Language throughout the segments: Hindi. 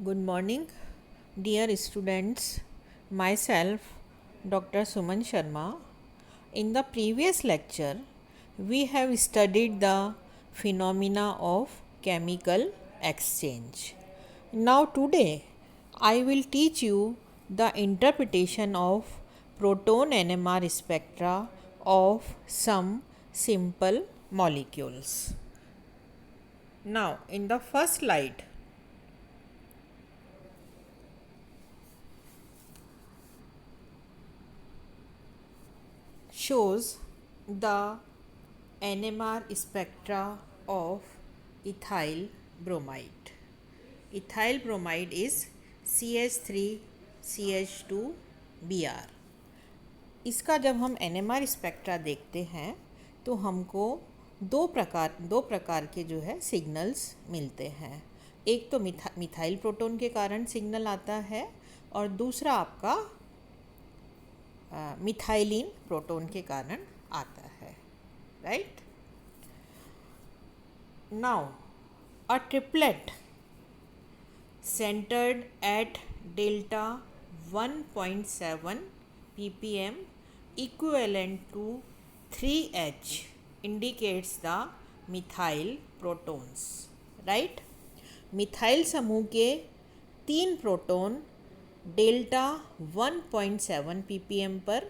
Good morning, dear students. Myself, Dr. Suman Sharma. In the previous lecture, we have studied the phenomena of chemical exchange. Now, today, I will teach you the interpretation of proton NMR spectra of some simple molecules. Now, in the first slide, shows the NMR spectra of ethyl bromide. Ethyl bromide is CH3CH2Br. इसका जब हम NMR स्पेक्ट्रा देखते हैं तो हमको दो प्रकार के जो है सिग्नल्स मिलते हैं। एक तो मिथाइल प्रोटोन के कारण सिग्नल आता है और दूसरा आपका मिथाइलिन प्रोटोन के कारण आता है, right. Now a triplet centered at delta 1.7 ppm equivalent to 3H indicates the methyl protons, right। Methyl समूह के 3 प्रोटॉन डेल्टा 1.7 ppm पर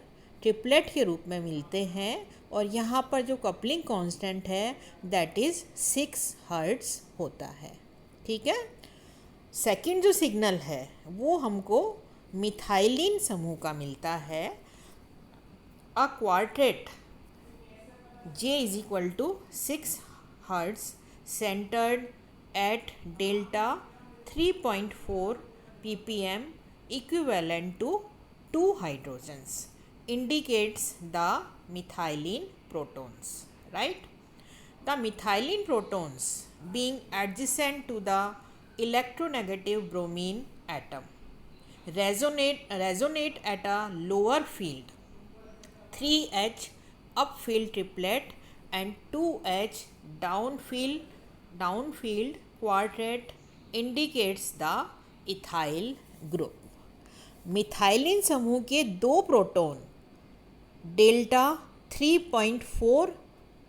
ट्रिपलेट के रूप में मिलते हैं और यहाँ पर जो कपलिंग कांस्टेंट है दैट इज़ 6 हर्ट्ज़ होता है, ठीक है। सेकंड जो सिग्नल है वो हमको मिथाइलिन समूह का मिलता है। A quartet J is equal to 6 hertz centred at delta 3.4 ppm equivalent to 2 hydrogens indicates the methylene protons, right। The methylene protons being adjacent to the electronegative bromine atom resonate at a lower field 3H upfield triplet and 2H downfield quartet indicates the ethyl group। Methylene समूह के 2 प्रोटॉन डेल्टा 3.4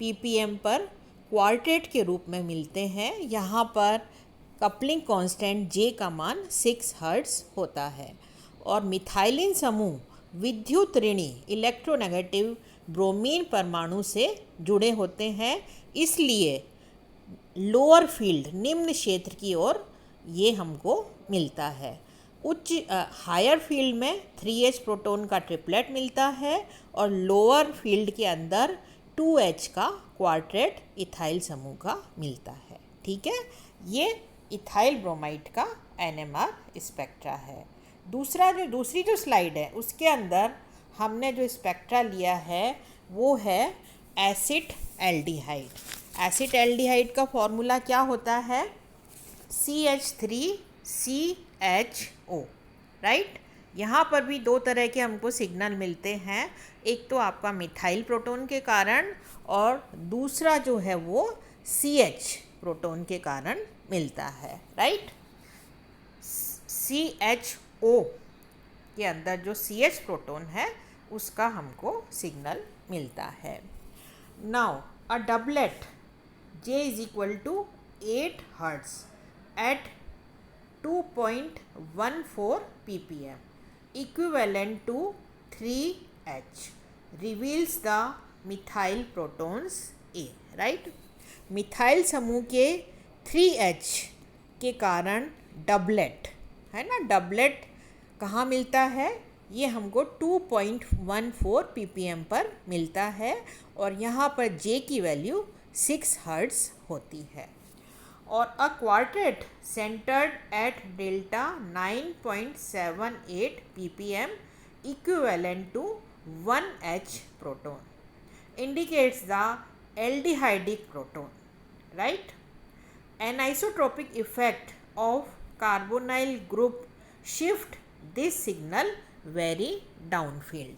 ppm पर क्वार्टेट के रूप में मिलते हैं। यहाँ पर कपलिंग कांस्टेंट J का मान 6 हर्ट्ज़ होता है और मिथाइलिन समूह विद्युत ऋणी इलेक्ट्रोनेगेटिव ब्रोमीन परमाणु से जुड़े होते हैं, इसलिए लोअर फील्ड निम्न क्षेत्र की ओर ये हमको मिलता है। उच्च हायर फील्ड में 3H प्रोटॉन का ट्रिपलेट मिलता है और लोअर फील्ड के अंदर 2H का क्वार्टेट इथाइल समूह का मिलता है, ठीक है। ये इथाइल ब्रोमाइड का NMR स्पेक्ट्रा है। दूसरी जो स्लाइड है उसके अंदर हमने जो स्पेक्ट्रा लिया है वो है एसिड एल्डिहाइड। एसिड एल्डिहाइड का फॉर्मूला क्या होता है? CH3CHO, right. यहाँ पर भी 2 तरह के हमको सिग्नल मिलते हैं, एक तो आपका मिथाइल प्रोटोन के कारण और दूसरा जो है वो CH प्रोटोन के कारण मिलता है, राइट। CHO के अंदर जो CH प्रोटोन है उसका हमको सिग्नल मिलता है। Now a doublet J is equal to 8 hertz at 2.14 ppm equivalent to 3H reveals the methyl protons A, right। Methyl समूह के 3H के कारण डबलेट है ना, डबलेट कहाँ मिलता है? ये हमको 2.14 ppm पर मिलता है और यहाँ पर J की वैल्यू 6 हर्ट्ज़ होती है। और a quartet centred at delta 9.78 ppm equivalent to 1H proton indicates the aldehydic proton, right। An isotropic effect of carbonyl group shift this signal very downfield।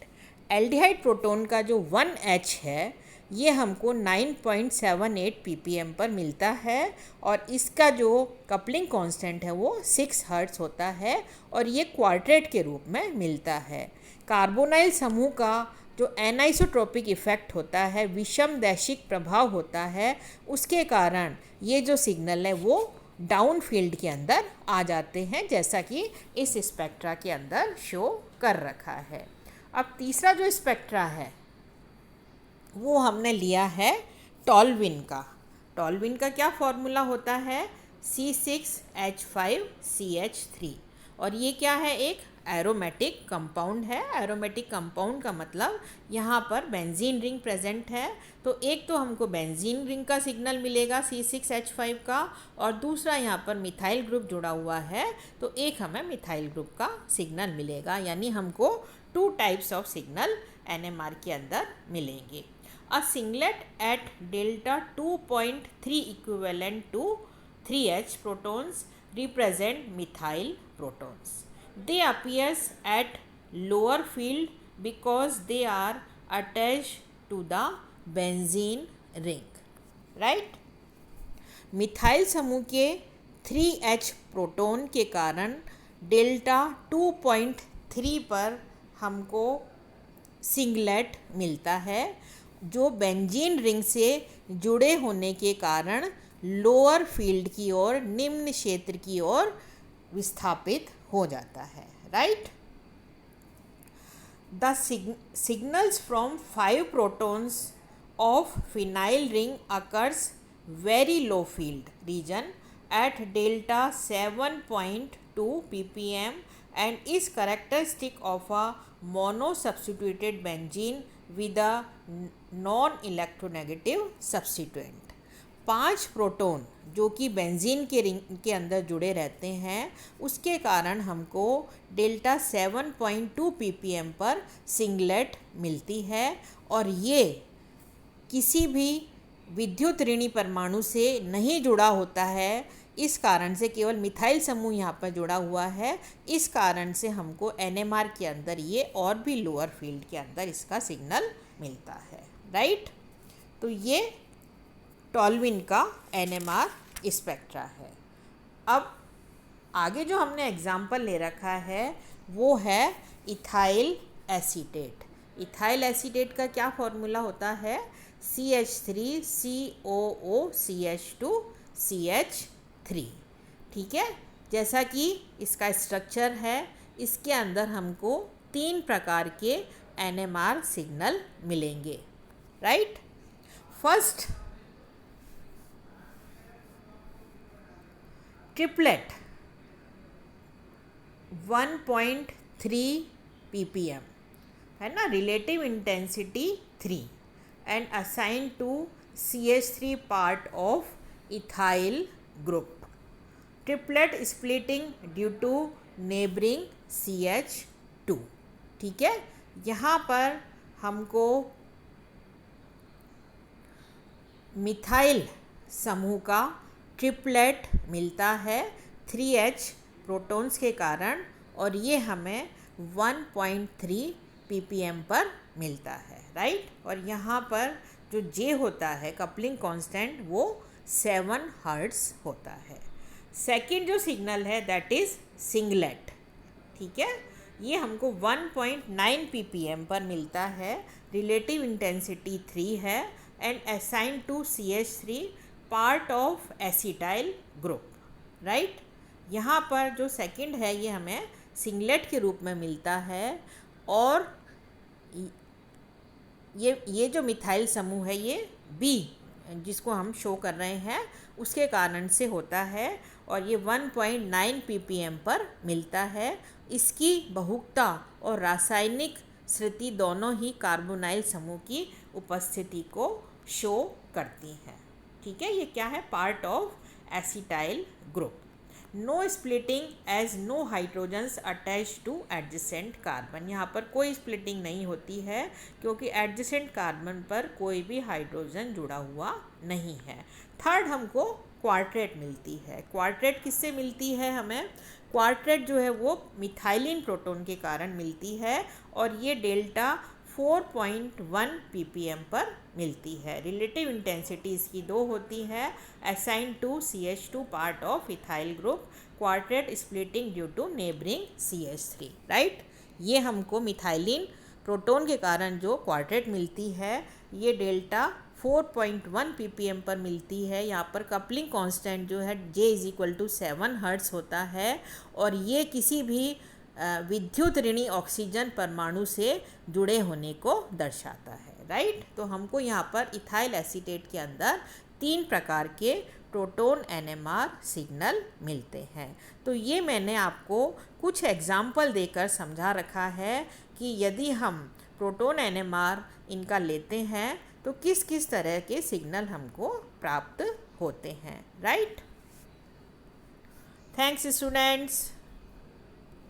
Aldehyde proton का जो 1H है ये हमको 9.78 ppm पर मिलता है और इसका जो कपलिंग कांस्टेंट है वो 6 हर्ट्ज होता है और ये क्वार्टेट के रूप में मिलता है। कार्बोनाइल समूह का जो एनाइसोट्रोपिक इफ़ेक्ट होता है, विषम दैशिक प्रभाव होता है, उसके कारण ये जो सिग्नल है वो डाउन फील्ड के अंदर आ जाते हैं, जैसा कि इस स्पेक्ट्रा के अंदर शो कर रखा है। अब तीसरा जो स्पेक्ट्रा है वो हमने लिया है टॉल्विन का। टॉल्विन का क्या फॉर्मूला होता है? C6H5CH3 और ये क्या है? एक एरोमेटिक कंपाउंड है। एरोमेटिक कंपाउंड का मतलब यहाँ पर बेंजीन रिंग प्रेजेंट है, तो एक तो हमको बेंजीन रिंग का सिग्नल मिलेगा C6H5 का और दूसरा यहाँ पर मिथाइल ग्रुप जुड़ा हुआ है, तो एक हमें मिथाइल ग्रुप का सिग्नल मिलेगा, यानी हमको 2 टाइप्स ऑफ सिग्नल NMR के अंदर मिलेंगे। A singlet at delta 2.3 equivalent to 3H protons represent methyl protons. They appears at lower field because they are attached to the benzene ring. Right? Methyl समूह के 3H प्रोटॉन के कारण डेल्टा 2.3 पर हमको सिंगलेट मिलता है, जो बेंजीन रिंग से जुड़े होने के कारण लोअर फील्ड की ओर, निम्न क्षेत्र की ओर विस्थापित हो जाता है। Right? The signals from 5 protons of phenyl ring occurs very low field region at delta 7.2 ppm and is characteristic of a mono-substituted benzene with a non-electronegative substituent। 5 proton जो कि बेंजीन के रिंग के अंदर जुड़े रहते हैं, उसके कारण हमको डेल्टा 7.2 ppm पर सिंगलेट मिलती है और ये किसी भी विद्युत ऋणी परमाणु से नहीं जुड़ा होता है। इस कारण से केवल मिथाइल समूह यहाँ पर जुड़ा हुआ है, इस कारण से हमको NMR के अंदर ये और भी लोअर फील्ड के अंदर इसका सिग्नल मिलता है। राइट? तो ये टॉल्विन का NMR स्पेक्ट्रा है। अब आगे जो हमने एग्जाम्पल ले रखा है वो है इथाइल एसीटेट। इथाइल एसीटेट का क्या फॉर्मूला होता है? CH3COOCH2CH3। ठीक है? जैसा कि इसका स्ट्रक्चर है, इसके अंदर हमको 3 प्रकार के NMR सिग्नल मिलेंगे। राइट? फर्स्ट, ट्रिपलेट 1.3 ppm है ना, relative intensity 3 and assigned to CH3 part of ethyl group. Triplet splitting due to neighboring CH2। ठीक है? यहाँ पर हमको मिथाइल समूह का ट्रिपलेट मिलता है 3H प्रोटॉन्स के कारण और ये हमें 1.3 ppm पर मिलता है। राइट? और यहाँ पर जो J होता है कपलिंग कांस्टेंट वो 7 हर्ट्ज होता है। सेकंड जो सिग्नल है दैट इज़ सिंगलेट। ठीक है? ये हमको 1.9 ppm पर मिलता है, रिलेटिव इंटेंसिटी 3 है and assigned to CH3 part of acetyl group. Right? यहाँ पर जो सेकंड है ये हमें सिंगलेट के रूप में मिलता है और ये जो मिथाइल समूह है ये B जिसको हम शो कर रहे हैं उसके कारण से होता है और ये 1.9 ppm पर मिलता है। इसकी बहुकता और रासायनिक स्थिति दोनों ही कार्बोनाइल समूह की उपस्थिति को शो करती हैं। ठीक है? ये क्या है? Part of acetyl group. No splitting as no hydrogens attach to adjacent carbon. यहाँ पर कोई स्प्लिटिंग नहीं होती है क्योंकि एडजेसेंट कार्बन पर कोई भी हाइड्रोजन जुड़ा हुआ नहीं है। थर्ड, हमको क्वार्टेट मिलती है। क्वार्टेट किससे मिलती है हमें? क्वार्टेट जो है वो मिथाइलिन प्रोटॉन के कारण मिलती है और ये डेल्टा 4.1 ppm पर मिलती है। रिलेटिव इंटेंसिटी इसकी 2 होती है, assign to CH2 part of ethyl group, quartet splitting due to neighbouring CH3, right. ये हमको मिथाइलिन प्रोटॉन के कारण जो क्वार्टेट मिलती है ये डेल्टा 4.1 ppm पर मिलती है। यहाँ पर कपलिंग कांस्टेंट जो है J=7 हर्ट्ज होता है और ये किसी भी विद्युत ऋणी ऑक्सीजन परमाणु से जुड़े होने को दर्शाता है, राइट। तो हमको यहाँ पर इथाइल एसीटेट के अंदर 3 प्रकार के प्रोटॉन NMR सिग्नल मिलते हैं। तो ये मैंने आपको कुछ एग्जाम्पल देकर समझा रखा है कि यदि हम प्रोटॉन NMR इनका लेते हैं तो किस किस तरह के सिग्नल हमको प्राप्त होते हैं, राइट। Thanks students.